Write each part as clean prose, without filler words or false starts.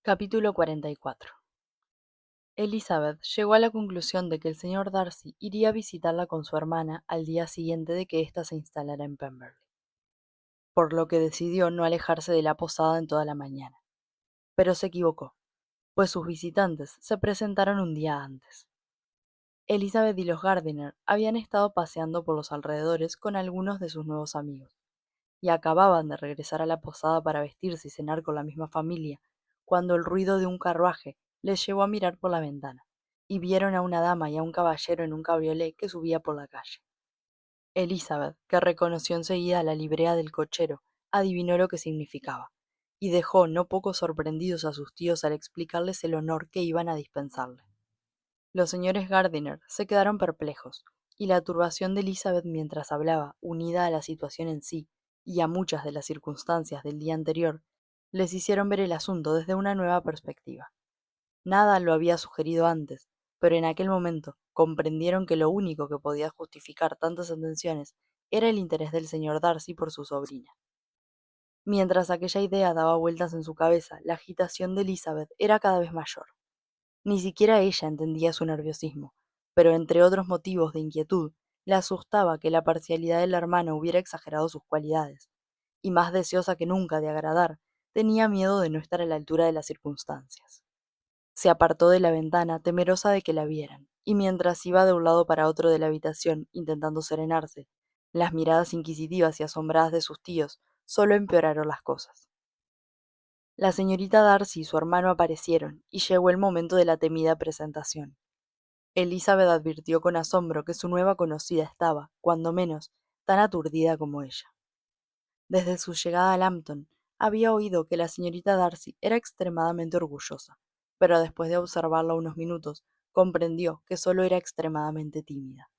Capítulo 44. Elizabeth llegó a la conclusión de que el señor Darcy iría a visitarla con su hermana al día siguiente de que ésta se instalara en Pemberley, por lo que decidió no alejarse de la posada en toda la mañana. Pero se equivocó, pues sus visitantes se presentaron un día antes. Elizabeth y los Gardiner habían estado paseando por los alrededores con algunos de sus nuevos amigos, y acababan de regresar a la posada para vestirse y cenar con la misma familia, cuando el ruido de un carruaje les llevó a mirar por la ventana, y vieron a una dama y a un caballero en un cabriolé que subía por la calle. Elizabeth, que reconoció enseguida la librea del cochero, adivinó lo que significaba, y dejó no poco sorprendidos a sus tíos al explicarles el honor que iban a dispensarle. Los señores Gardiner se quedaron perplejos, y la turbación de Elizabeth mientras hablaba, unida a la situación en sí y a muchas de las circunstancias del día anterior, les hicieron ver el asunto desde una nueva perspectiva. Nada lo había sugerido antes, pero en aquel momento comprendieron que lo único que podía justificar tantas atenciones era el interés del señor Darcy por su sobrina. Mientras aquella idea daba vueltas en su cabeza, la agitación de Elizabeth era cada vez mayor. Ni siquiera ella entendía su nerviosismo, pero entre otros motivos de inquietud, le asustaba que la parcialidad del hermano hubiera exagerado sus cualidades, y más deseosa que nunca de agradar, tenía miedo de no estar a la altura de las circunstancias. Se apartó de la ventana, temerosa de que la vieran, y mientras iba de un lado para otro de la habitación, intentando serenarse, las miradas inquisitivas y asombradas de sus tíos solo empeoraron las cosas. La señorita Darcy y su hermano aparecieron, y llegó el momento de la temida presentación. Elizabeth advirtió con asombro que su nueva conocida estaba, cuando menos, tan aturdida como ella. Desde su llegada a Lambton, había oído que la señorita Darcy era extremadamente orgullosa, pero después de observarla unos minutos, comprendió que solo era extremadamente tímida.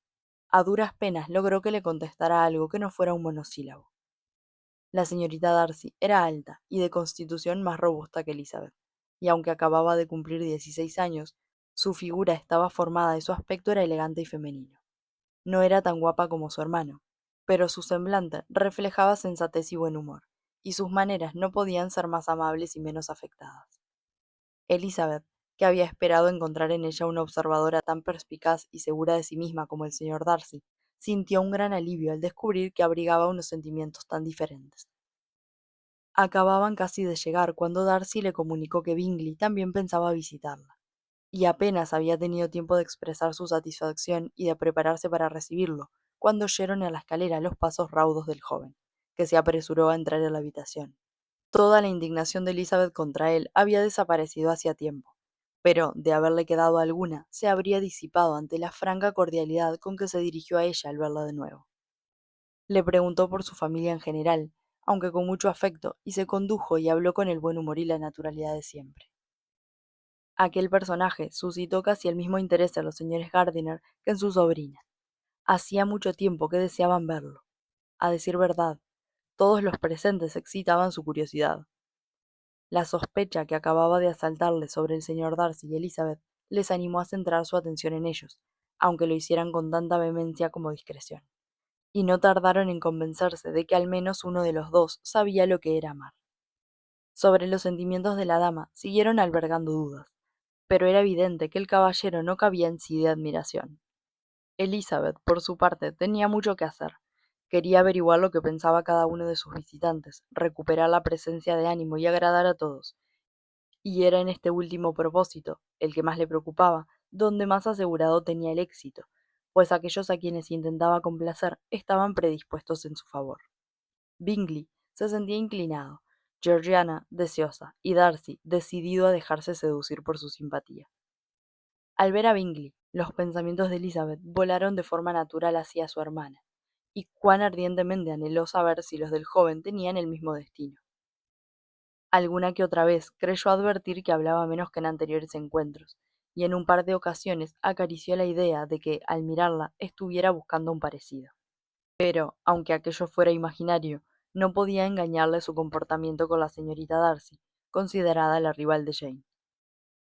A duras penas logró que le contestara algo que no fuera un monosílabo. La señorita Darcy era alta y de constitución más robusta que Elizabeth, y aunque acababa de cumplir 16 años, su figura estaba formada y su aspecto era elegante y femenino. No era tan guapa como su hermano, pero su semblante reflejaba sensatez y buen humor, y sus maneras no podían ser más amables y menos afectadas. Elizabeth, que había esperado encontrar en ella una observadora tan perspicaz y segura de sí misma como el señor Darcy, sintió un gran alivio al descubrir que abrigaba unos sentimientos tan diferentes. Acababan casi de llegar cuando Darcy le comunicó que Bingley también pensaba visitarla, y apenas había tenido tiempo de expresar su satisfacción y de prepararse para recibirlo, cuando oyeron a la escalera los pasos raudos del joven, que se apresuró a entrar en la habitación. Toda la indignación de Elizabeth contra él había desaparecido hacía tiempo, pero, de haberle quedado alguna, se habría disipado ante la franca cordialidad con que se dirigió a ella al verla de nuevo. Le preguntó por su familia en general, aunque con mucho afecto, y se condujo y habló con el buen humor y la naturalidad de siempre. Aquel personaje suscitó casi el mismo interés en los señores Gardiner que en su sobrina. Hacía mucho tiempo que deseaban verlo. A decir verdad, todos los presentes excitaban su curiosidad. La sospecha que acababa de asaltarles sobre el señor Darcy y Elizabeth les animó a centrar su atención en ellos, aunque lo hicieran con tanta vehemencia como discreción, y no tardaron en convencerse de que al menos uno de los dos sabía lo que era amar. Sobre los sentimientos de la dama siguieron albergando dudas, pero era evidente que el caballero no cabía en sí de admiración. Elizabeth, por su parte, tenía mucho que hacer. Quería averiguar lo que pensaba cada uno de sus visitantes, recuperar la presencia de ánimo y agradar a todos. Y era en este último propósito, el que más le preocupaba, donde más asegurado tenía el éxito, pues aquellos a quienes intentaba complacer estaban predispuestos en su favor. Bingley se sentía inclinado, Georgiana deseosa y Darcy decidido a dejarse seducir por su simpatía. Al ver a Bingley, los pensamientos de Elizabeth volaron de forma natural hacia su hermana, y cuán ardientemente anheló saber si los del joven tenían el mismo destino. Alguna que otra vez creyó advertir que hablaba menos que en anteriores encuentros, y en un par de ocasiones acarició la idea de que, al mirarla, estuviera buscando un parecido. Pero, aunque aquello fuera imaginario, no podía engañarle su comportamiento con la señorita Darcy, considerada la rival de Jane.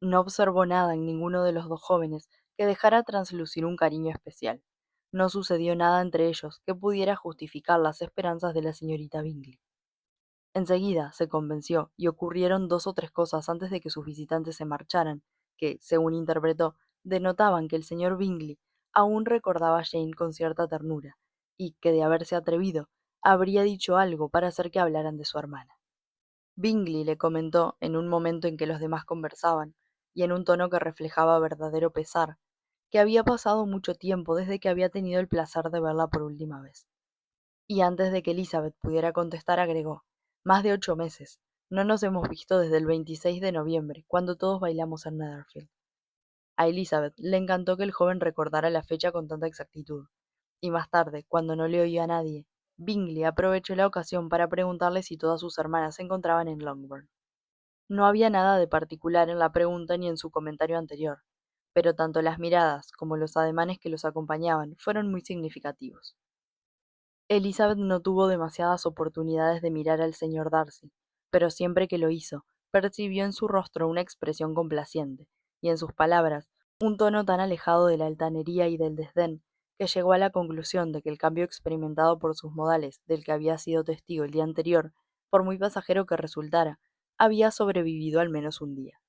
No observó nada en ninguno de los dos jóvenes que dejara traslucir un cariño especial. No sucedió nada entre ellos que pudiera justificar las esperanzas de la señorita Bingley. Enseguida se convenció y ocurrieron 2 o 3 cosas antes de que sus visitantes se marcharan, que, según interpretó, denotaban que el señor Bingley aún recordaba a Jane con cierta ternura, y que de haberse atrevido, habría dicho algo para hacer que hablaran de su hermana. Bingley le comentó, en un momento en que los demás conversaban, y en un tono que reflejaba verdadero pesar, que había pasado mucho tiempo desde que había tenido el placer de verla por última vez. Y antes de que Elizabeth pudiera contestar, agregó: «Más de 8 meses. No nos hemos visto desde el 26 de noviembre, cuando todos bailamos en Netherfield». A Elizabeth le encantó que el joven recordara la fecha con tanta exactitud, y más tarde, cuando no le oía a nadie, Bingley aprovechó la ocasión para preguntarle si todas sus hermanas se encontraban en Longbourn. No había nada de particular en la pregunta ni en su comentario anterior, pero tanto las miradas como los ademanes que los acompañaban fueron muy significativos. Elizabeth no tuvo demasiadas oportunidades de mirar al señor Darcy, pero siempre que lo hizo, percibió en su rostro una expresión complaciente, y en sus palabras un tono tan alejado de la altanería y del desdén, que llegó a la conclusión de que el cambio experimentado por sus modales, del que había sido testigo el día anterior, por muy pasajero que resultara, había sobrevivido al menos un día.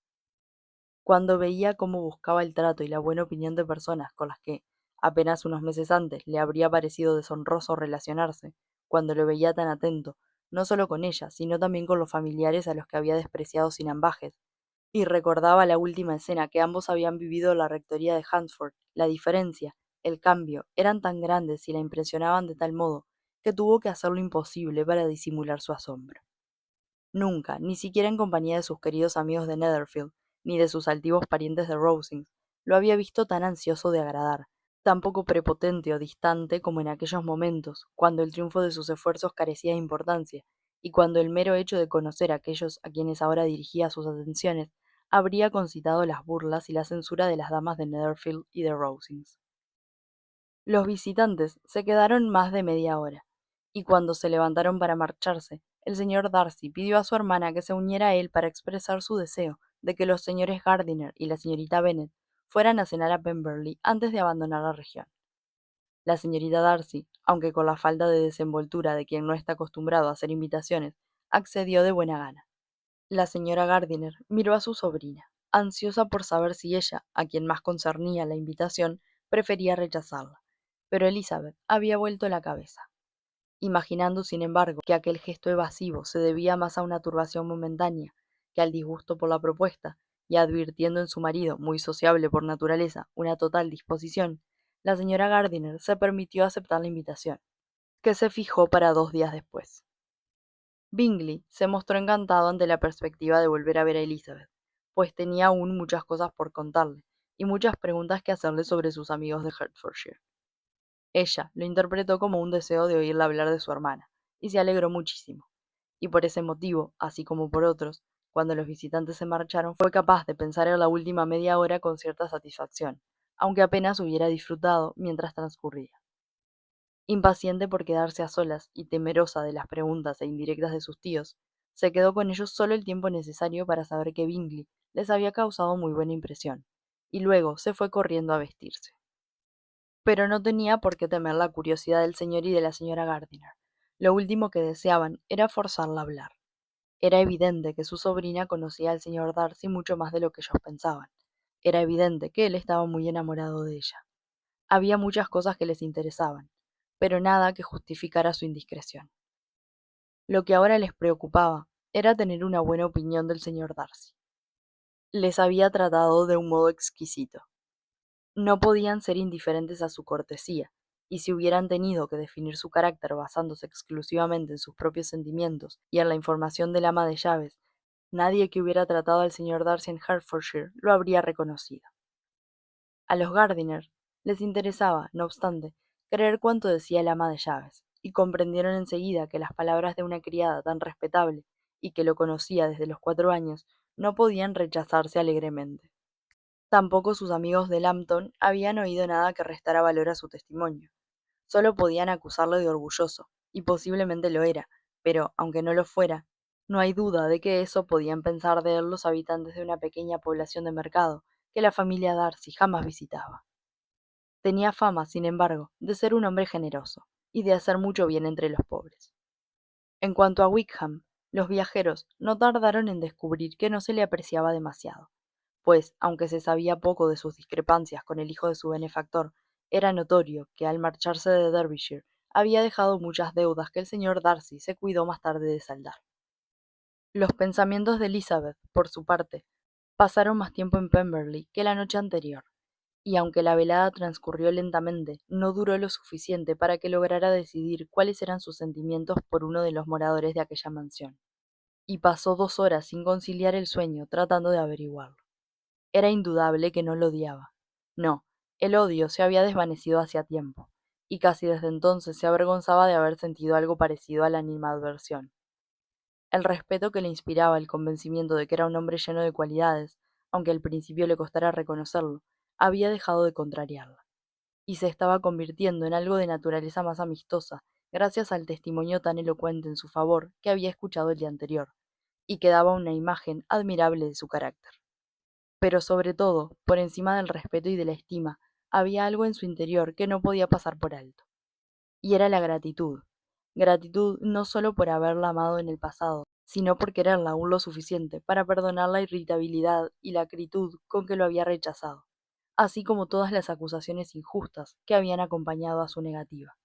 Cuando veía cómo buscaba el trato y la buena opinión de personas con las que, apenas unos meses antes, le habría parecido deshonroso relacionarse, cuando lo veía tan atento, no solo con ella, sino también con los familiares a los que había despreciado sin ambajes, y recordaba la última escena que ambos habían vivido en la rectoría de Hunsford, la diferencia, el cambio, eran tan grandes y la impresionaban de tal modo, que tuvo que hacer lo imposible para disimular su asombro. Nunca, ni siquiera en compañía de sus queridos amigos de Netherfield, ni de sus altivos parientes de Rosings, lo había visto tan ansioso de agradar, tan poco prepotente o distante como en aquellos momentos, cuando el triunfo de sus esfuerzos carecía de importancia, y cuando el mero hecho de conocer a aquellos a quienes ahora dirigía sus atenciones habría concitado las burlas y la censura de las damas de Netherfield y de Rosings. Los visitantes se quedaron más de media hora, y cuando se levantaron para marcharse, el señor Darcy pidió a su hermana que se uniera a él para expresar su deseo de que los señores Gardiner y la señorita Bennet fueran a cenar a Pemberley antes de abandonar la región. La señorita Darcy, aunque con la falta de desenvoltura de quien no está acostumbrado a hacer invitaciones, accedió de buena gana. La señora Gardiner miró a su sobrina, ansiosa por saber si ella, a quien más concernía la invitación, prefería rechazarla, pero Elizabeth había vuelto la cabeza, imaginando sin embargo que aquel gesto evasivo se debía más a una turbación momentánea que al disgusto por la propuesta, y advirtiendo en su marido, muy sociable por naturaleza, una total disposición, la señora Gardiner se permitió aceptar la invitación, que se fijó para 2 días después. Bingley se mostró encantado ante la perspectiva de volver a ver a Elizabeth, pues tenía aún muchas cosas por contarle y muchas preguntas que hacerle sobre sus amigos de Hertfordshire. Ella lo interpretó como un deseo de oírla hablar de su hermana, y se alegró muchísimo, y por ese motivo, así como por otros, cuando los visitantes se marcharon, fue capaz de pensar en la última media hora con cierta satisfacción, aunque apenas hubiera disfrutado mientras transcurría. Impaciente por quedarse a solas y temerosa de las preguntas e indirectas de sus tíos, se quedó con ellos solo el tiempo necesario para saber que Bingley les había causado muy buena impresión, y luego se fue corriendo a vestirse. Pero no tenía por qué temer la curiosidad del señor y de la señora Gardiner. Lo último que deseaban era forzarla a hablar. Era evidente que su sobrina conocía al señor Darcy mucho más de lo que ellos pensaban. Era evidente que él estaba muy enamorado de ella. Había muchas cosas que les interesaban, pero nada que justificara su indiscreción. Lo que ahora les preocupaba era tener una buena opinión del señor Darcy. Les había tratado de un modo exquisito. No podían ser indiferentes a su cortesía, y si hubieran tenido que definir su carácter basándose exclusivamente en sus propios sentimientos y en la información del ama de llaves, nadie que hubiera tratado al señor Darcy en Hertfordshire lo habría reconocido. A los Gardiner les interesaba, no obstante, creer cuanto decía el ama de llaves, y comprendieron enseguida que las palabras de una criada tan respetable y que lo conocía desde los 4 años no podían rechazarse alegremente. Tampoco sus amigos de Lambton habían oído nada que restara valor a su testimonio. Solo podían acusarlo de orgulloso, y posiblemente lo era, pero, aunque no lo fuera, no hay duda de que eso podían pensar de él los habitantes de una pequeña población de mercado que la familia Darcy jamás visitaba. Tenía fama, sin embargo, de ser un hombre generoso, y de hacer mucho bien entre los pobres. En cuanto a Wickham, Los viajeros no tardaron en descubrir que no se le apreciaba demasiado, pues, aunque se sabía poco de sus discrepancias con el hijo de su benefactor, era notorio que al marcharse de Derbyshire había dejado muchas deudas que el señor Darcy se cuidó más tarde de saldar. Los pensamientos de Elizabeth, por su parte, pasaron más tiempo en Pemberley que la noche anterior, y aunque la velada transcurrió lentamente, no duró lo suficiente para que lograra decidir cuáles eran sus sentimientos por uno de los moradores de aquella mansión, y pasó 2 horas sin conciliar el sueño tratando de averiguarlo. Era indudable que no lo odiaba. No, el odio se había desvanecido hacía tiempo, y casi desde entonces se avergonzaba de haber sentido algo parecido a la animadversión. El respeto que le inspiraba el convencimiento de que era un hombre lleno de cualidades, aunque al principio le costara reconocerlo, había dejado de contrariarla, y se estaba convirtiendo en algo de naturaleza más amistosa, gracias al testimonio tan elocuente en su favor que había escuchado el día anterior, y que daba una imagen admirable de su carácter. Pero sobre todo, por encima del respeto y de la estima, había algo en su interior que no podía pasar por alto, y era la gratitud. Gratitud no solo por haberla amado en el pasado, sino por quererla aún lo suficiente para perdonar la irritabilidad y la acritud con que lo había rechazado, así como todas las acusaciones injustas que habían acompañado a su negativa.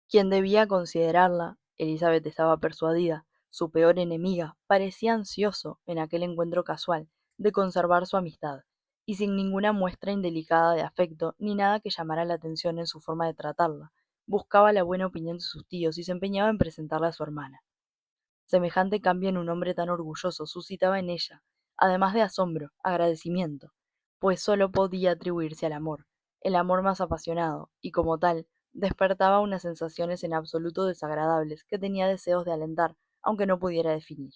Quien debía considerarla, Elizabeth estaba persuadida, su peor enemiga, parecía ansioso, en aquel encuentro casual, de conservar su amistad, y sin ninguna muestra indelicada de afecto ni nada que llamara la atención en su forma de tratarla, buscaba la buena opinión de sus tíos y se empeñaba en presentarla a su hermana. Semejante cambio en un hombre tan orgulloso suscitaba en ella, además de asombro, agradecimiento, pues sólo podía atribuirse al amor, el amor más apasionado, y como tal, despertaba unas sensaciones en absoluto desagradables que tenía deseos de alentar, aunque no pudiera definir.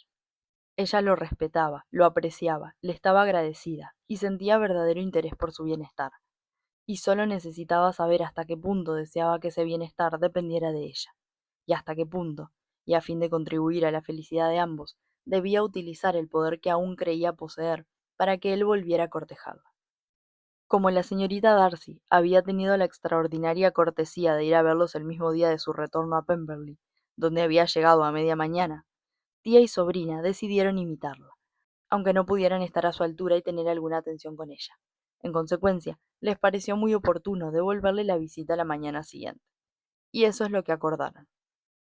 Ella lo respetaba, lo apreciaba, le estaba agradecida, y sentía verdadero interés por su bienestar, y sólo necesitaba saber hasta qué punto deseaba que ese bienestar dependiera de ella, y hasta qué punto, y a fin de contribuir a la felicidad de ambos, debía utilizar el poder que aún creía poseer para que él volviera a cortejarla. Como la señorita Darcy había tenido la extraordinaria cortesía de ir a verlos el mismo día de su retorno a Pemberley, donde había llegado a media mañana, tía y sobrina decidieron imitarla, aunque no pudieran estar a su altura y tener alguna atención con ella. En consecuencia, les pareció muy oportuno devolverle la visita la mañana siguiente. Y eso es lo que acordaron.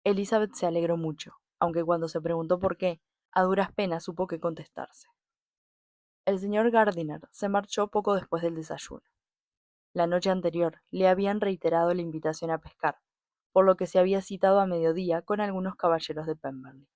Elizabeth se alegró mucho, aunque cuando se preguntó por qué, a duras penas supo qué contestarse. El señor Gardiner se marchó poco después del desayuno. La noche anterior le habían reiterado la invitación a pescar, por lo que se había citado a mediodía con algunos caballeros de Pemberley.